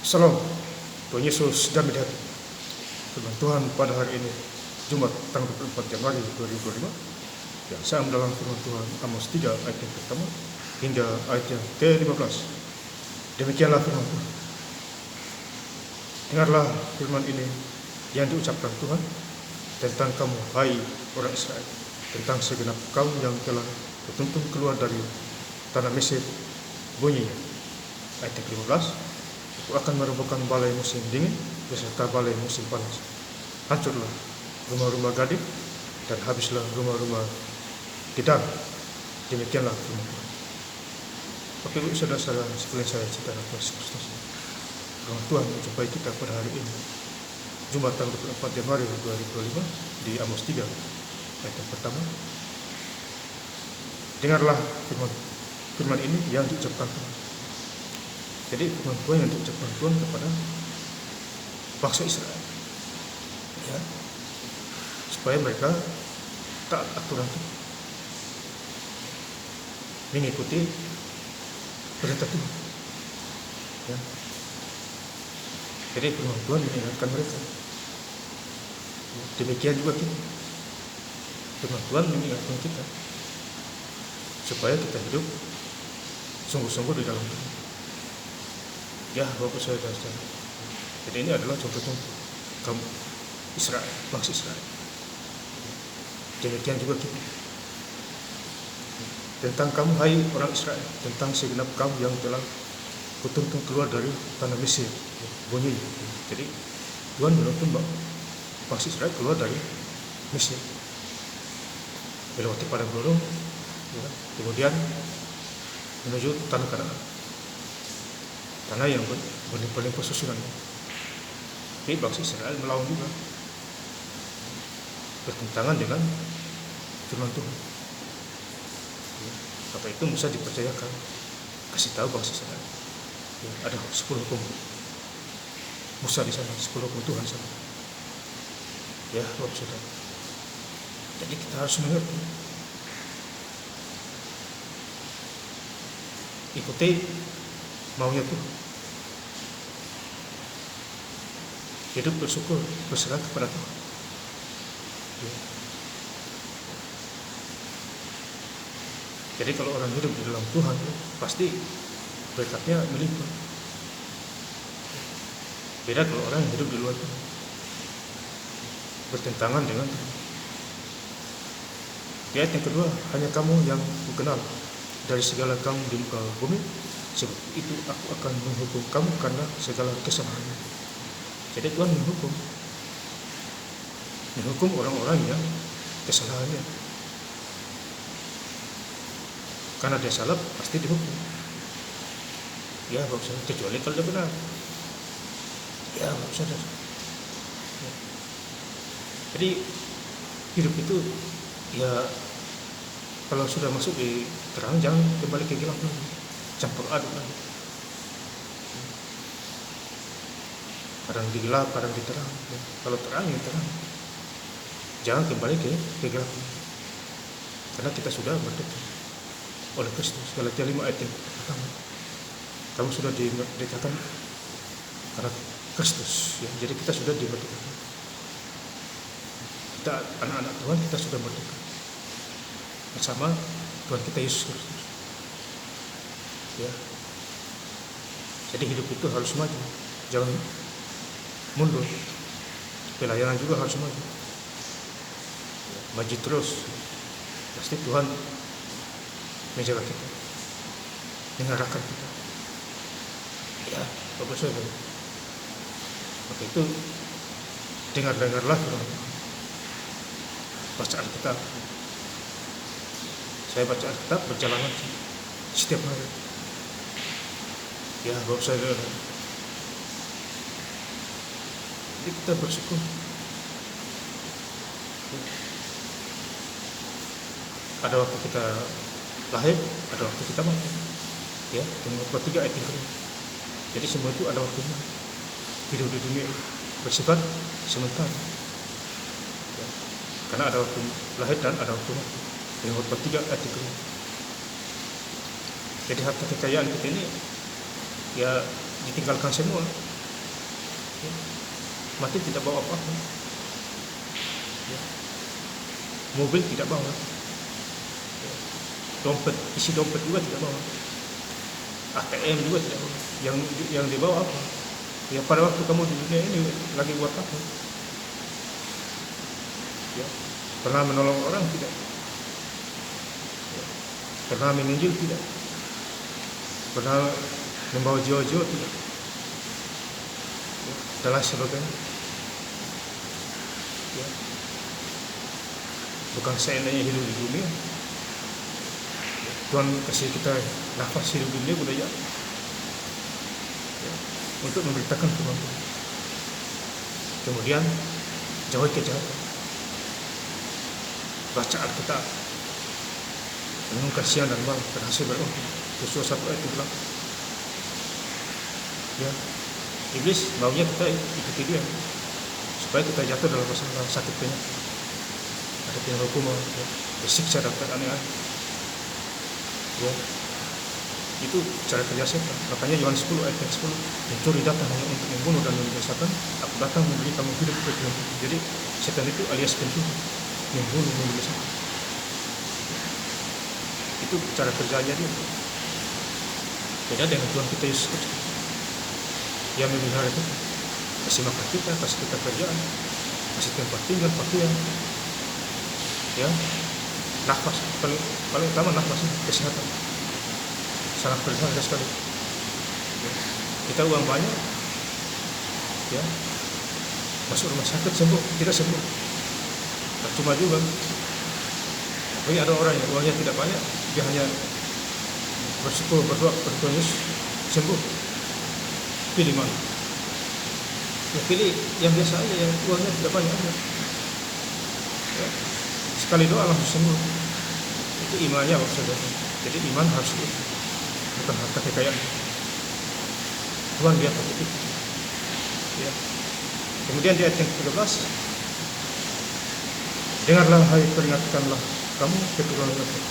Salam, Tuhan Yesus damai di hati. Firman Tuhan pada hari ini, Jumat tanggal 24 Januari 2025. Ya, saya dalam firman Tuhan Amos 3 ayat yang pertama hingga ayat yang ke-15. Demikianlah firman Tuhan. Dengarlah firman ini yang diucapkan Tuhan tentang kamu, hai orang Israel, tentang segenap kaum yang telah dituntun keluar dari tanah Mesir. Bunyinya ayat yang ke-15. Aku akan merobohkan balai musim dingin beserta balai musim panas. Hancurlah rumah-rumah gading dan habislah rumah-rumah gedang. Demikianlah firman Tuhan. Bapak Ibu saudara-saudara sekalian saya cintai Tuhan Kristus. Firman Tuhan menjumpai kita pada hari ini, Jumat tanggal 24 Januari 2025 di Amos 3 ayat yang pertama. Dengarlah firman ini yang diucapkan Tuhan. Jadi firman Tuhan yang diucapkan Tuhan kepada bangsa Israel, ya, supaya mereka taat aturan Tuhan, mengikuti perintah Tuhan, ya. Jadi firman Tuhan mengingatkan mereka. Demikian juga kita, firman Tuhan mengingatkan kita supaya kita hidup sungguh-sungguh di dalam Tuhan. Ya, Bapak saudara, jadi ini adalah contoh-contoh kaum Israel, bangsa Israel. Demikian juga kita. Tentang kamu, hai orang Israel, tentang segenap kaum yang telah kutuntun keluar dari tanah Mesir. Bunyi. Jadi Tuhan menuntun bangsa Israel keluar dari Mesir, melewati padang gurun, ya, kemudian menuju tanah Kanaan, tanah yang paling pesusunan. Tapi bangsa Israel melawan juga, bertentangan dengan firman Tuhan. Apa itu Musa dipercayakan kasih tahu bangsa Israel. Ya, ada 10 hukum Musa di sana, 10 hukum Tuhan di sana. Ya, Bapak Saudara. Jadi kita harus mengerti, ikuti maunya Tuhan. Hidup bersyukur, berserah kepada Tuhan. Ya. Jadi kalau orang hidup di dalam Tuhan, pasti berkatnya melimpah. Beda kalau orang yang hidup di luar Tuhan, bertentangan dengan Tuhan. Di ayat yang kedua, hanya kamu yang kukenal dari segala kaum di muka bumi, sebab itu aku akan menghukum kamu karena segala kesalahanmu. Jadi Tuhan menghukum orang-orang yang kesalahannya. Karena dia salah pasti dihukum. Ya, Bapak Saudara, kecuali kalau dia benar. Ya, Bapak Saudara. Ya. Jadi hidup itu, ya, kalau sudah masuk di terang, jangan kembali ke gelap lagi, campur aduk lagi. Kadang di gelap, kadang di terang. Ya. Kalau terang ya terang, jangan kembali ke gelap. Karena kita sudah merdeka oleh Kristus. Galatia 5 ayat yang pertama. Kamu sudah dimerdekakan karena Kristus. Ya. Jadi kita sudah dimerdekakan. Kita anak-anak Tuhan, kita sudah merdeka bersama Tuhan kita Yesus Kristus. Ya. Jadi hidup itu harus maju, jangan mundur. Pelayanan juga harus maju. Maju terus. Pasti Tuhan menjaga kita, mengarahkan kita. Ya, Bapak Saudara. Maka itu dengarlah firman Tuhan. Baca Alkitab. Saya baca Alkitab berjalan lagi setiap hari. Ya, Bapak Saudara. Jadi kita bersyukur. Ada waktu kita lahir, ada waktu kita mati. Ya, Timothy 3 ayat 3. Jadi semua itu ada waktunya. Hidup di dunia bersifat sementara. Ya, karena ada waktu lahir dan ada waktu mati. Timothy 3 ayat 3. Jadi harta kekayaan kita ini ya ditinggalkan semua. Ya. Mati tidak bawa apa-apa. Ya. Mobil tidak bawa. Ya. Dompet, isi dompet juga tidak bawa. ATM juga tidak bawa. Yang dibawa apa? Ya pada waktu kamu di dunia ini lagi buat apa? Ya. Pernah menolong orang tidak? Ya. Pernah menginjil tidak? Pernah membawa jiwa-jiwa tidak? Ya. Dan lain sebagainya. Ya. Bukan seenaknya hidup di dunia. Ya. Tuhan kasih kita nafas hidup di dunia budaya. Ya. Untuk memberitakan firman Tuhan. Kemudian jauhi kejahatan. Baca Alkitab. Renungkan siang dan malam berhasil beruntung. Yosua 1 ayat 8. Ya. Iblis maunya kita ikuti dia supaya kita jatuh dalam masalah sakit penyakit, ada penghukuman, ya, disiksa dapat aneh-aneh. Ya. Itu cara kerja setan. Makanya Yohanes 10 ayat 10, mencuri datang hanya untuk membunuh dan membinasakan, aku datang memberi kamu hidup berkelanjutan. Jadi setan itu alias pencuri, membunuh, membinasakan. Itu cara kerjanya dia. Beda dengan Tuhan kita Yesus Kristus. Dia memelihara kita, kasih makan kita, kasih kita kerjaan, kasih tempat tinggal, pakaian, ya, nafas, paling utama nafas, kesehatan, sangat berharga sekali. Ya. Kita uang banyak, ya, masuk rumah sakit sembuh, tidak sembuh, cuma juga. Tapi ada orang yang uangnya tidak banyak, dia hanya bersyukur, berdoa, berdoa Yesus sembuh. Pilih mana? Ya, pilih yang biasa aja, yang uangnya tidak banyak aja. Ya. Sekali doa langsung sembuh. Itu imannya maksudnya. Jadi iman harus itu, bukan harta kekayaan. Tuhan lihat hati itu. Ya. Kemudian di ayat yang ke-13, dengarlah hai peringatkanlah kamu keturunan Yakub.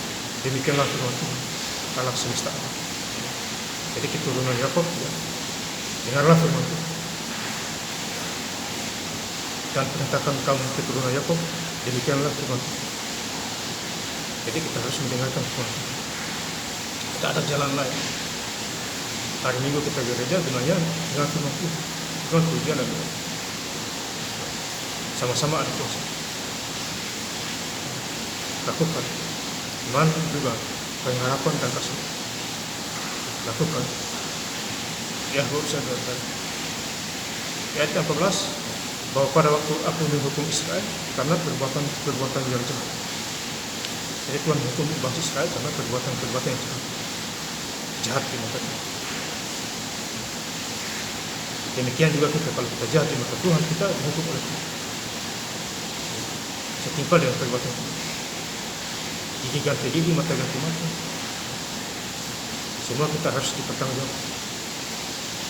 Demikianlah firman Tuhan Allah semesta alam. Jadi keturunan Yakub, ya, dengarlah firman Tuhan. Dan perintahkan kamu keturunan Yakub, demikianlah firman Tuhan. Jadi kita harus mendengarkan firman Tuhan. Tidak ada jalan lain. Hari Minggu kita gereja dengannya dengan firman Tuhan. Bukan pujian dan doa. Sama-sama ada kuasa. Lakukan. Iman juga pengharapan dan kasih. Lakukan. Ya, baru saya katakan. Ayat 14, bahwa pada waktu aku menghukum Israel karena perbuatan yang jahat. Jadi Tuhan menghukum bangsa Israel karena perbuatan yang jahat. Jahat di mata Tuhan. Demikian juga kita, kalau kita jahat di mata Tuhan, kita dihukum oleh Tuhan. Setimpal dengan perbuatan Tuhan. Gigi ganti gigi, mata ganti mata. Semua kita harus dipertanggungjawabkan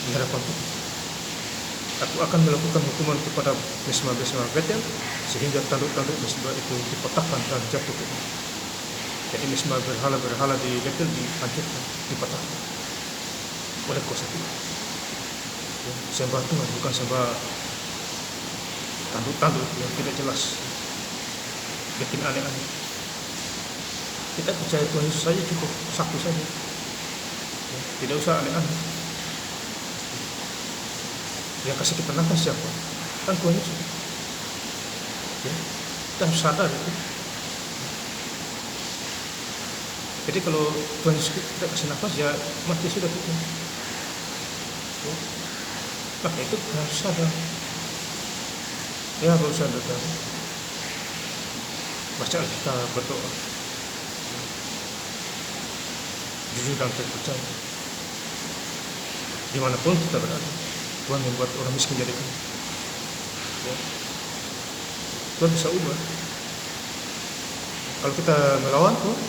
di hadapan Tuhan. Aku akan melakukan hukuman kepada mesbah-mesbah Betel sehingga tanduk-tanduk mesbah itu dipatahkan dan jatuh ke bawah. Jadi mesbah berhala di Betel dihancurkan, dipatahkan oleh kuasa Tuhan. Ya, sembah Tuhan bukan sembah tanduk-tanduk yang tidak jelas, bikin aneh-aneh. Kita percaya Tuhan Yesus saja cukup, satu saja. Ya, tidak usah aneh-aneh. Yang kasih kita nafas siapa? Kan Tuhan Yesus. Ya, kita harus sadar itu. Jadi kalau Tuhan Yesus tidak kasih nafas, ya mati sudah kita. Ya. Maka itu kita harus sadar. Ya, harus sadar. Baca Alkitab, berdoa. Jujur dan terpercaya. Dimanapun kita berada, Tuhan membuat orang miskin jadi kaya. Ya. Tuhan bisa ubah. Kalau kita melawan Tuhan,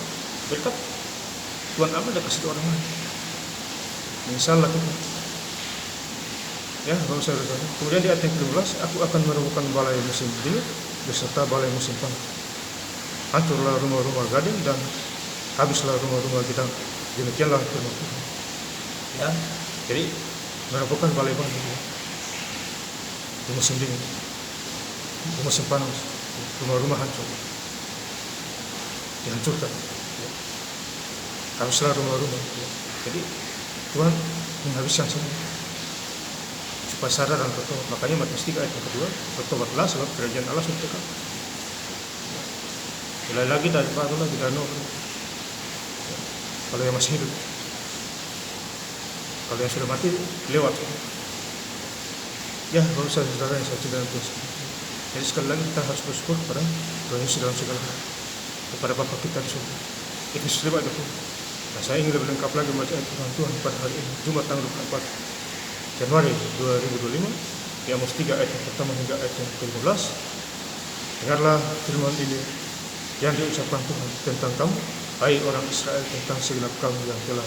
berkat Tuhan ambil dan kasih ke orang lain. Insyaallah kita. Ya, kalau saya berkata. Kemudian di ayat yang ke-12, aku akan merobohkan balai musim dingin beserta balai musim panas. Hancurlah rumah-rumah gading dan habislah rumah-rumah gidang. Demikianlah firman Tuhan. Ya, jadi merobohkan balai-balai. di musim dingin, di musim panas, rumah-rumah hancur, dihancurkan. Habislah rumah-rumah. Jadi Tuhan menghabiskan semua supaya sadar dan bertobat. Makanya Matius 3 ayat yang kedua, bertobatlah sebab kerajaan Allah sudah dekat. Mulai lagi dari baru lagi dari nol. Kalau yang masih hidup, kalau yang sudah mati lewat. Ya, baru saudara yang saya cintai Tuhan. Jadi sekali lagi kita harus bersyukur kepada Tuhan Yesus dalam segala hal, kepada Bapa kita di surga. Efesus 5 ayat 20. Nah, saya ingin lebih lengkap lagi membaca ayat Tuhan pada hari ini, Jumat tanggal 24 Januari 2025, di Amos 3 ayat yang pertama hingga ayat yang ke-15. Dengarlah firman ini yang diucapkan Tuhan tentang kamu, hai orang Israel, tentang segenap kamu yang telah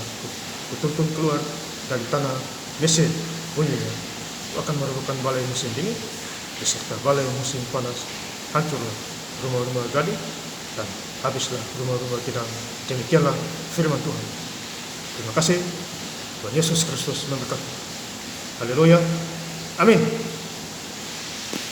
kutuntun keluar dari tanah Mesir. Bunyinya, akan merupakan balai musim dingin beserta balai musim panas. Hancurlah rumah-rumah gading dan habislah rumah-rumah kidang. Demikianlah firman Tuhan. Terima kasih. Tuhan Yesus Kristus memberkati. Haleluya. Amin.